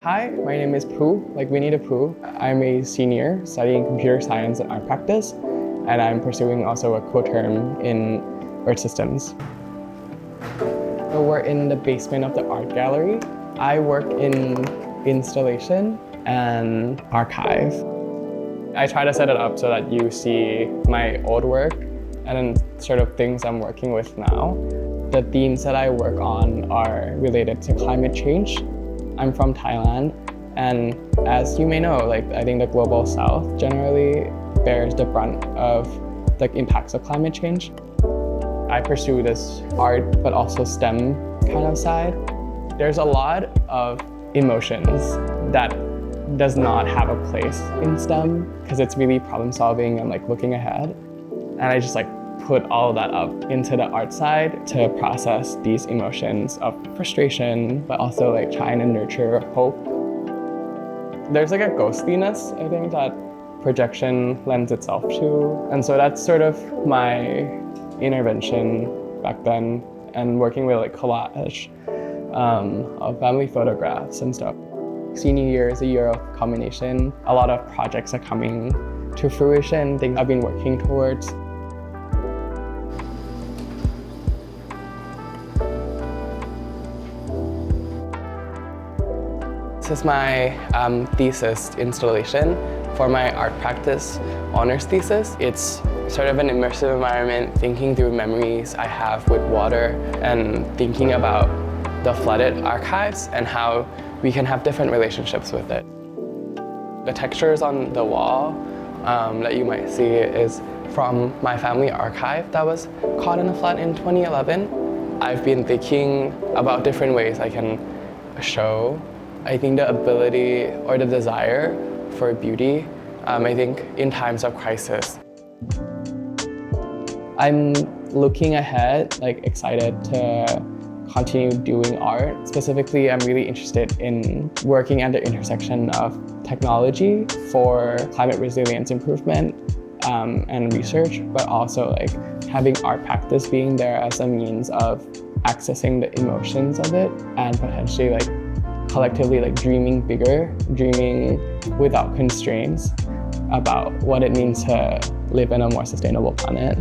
Hi, my name is Bhu, like Winnie the Pooh. I'm a senior studying computer science and art practice, and I'm pursuing also a co-term in Earth Systems. So we're in the basement of the art gallery. I work in installation and archive. I try to set it up so that you see my old work and then sort of things I'm working with now. The themes that I work on are related to climate change. I'm from Thailand, and as you may know, I think the global south generally bears the brunt of the impacts of climate change. I pursue this art, but also STEM kind of side. There's a lot of emotions that does not have a place in STEM because it's really problem solving and looking ahead. And I just put all of that up into the art side to process these emotions of frustration, but also trying to nurture hope. There's a ghostliness, I think, that projection lends itself to. And so that's sort of my intervention back then, and working with collage of family photographs and stuff. Senior year is a year of culmination. A lot of projects are coming to fruition, things I've been working towards. This is my thesis installation for my art practice honors thesis. It's sort of an immersive environment, thinking through memories I have with water and thinking about the flooded archives and how we can have different relationships with it. The textures on the wall that you might see is from my family archive that was caught in a flood in 2011. I've been thinking about different ways I can show, I think, the ability or the desire for beauty, I think, in times of crisis. I'm looking ahead, excited to continue doing art. Specifically, I'm really interested in working at the intersection of technology for climate resilience improvement and research, but also having art practice being there as a means of accessing the emotions of it and potentially collectively dreaming bigger, dreaming without constraints about what it means to live in a more sustainable planet.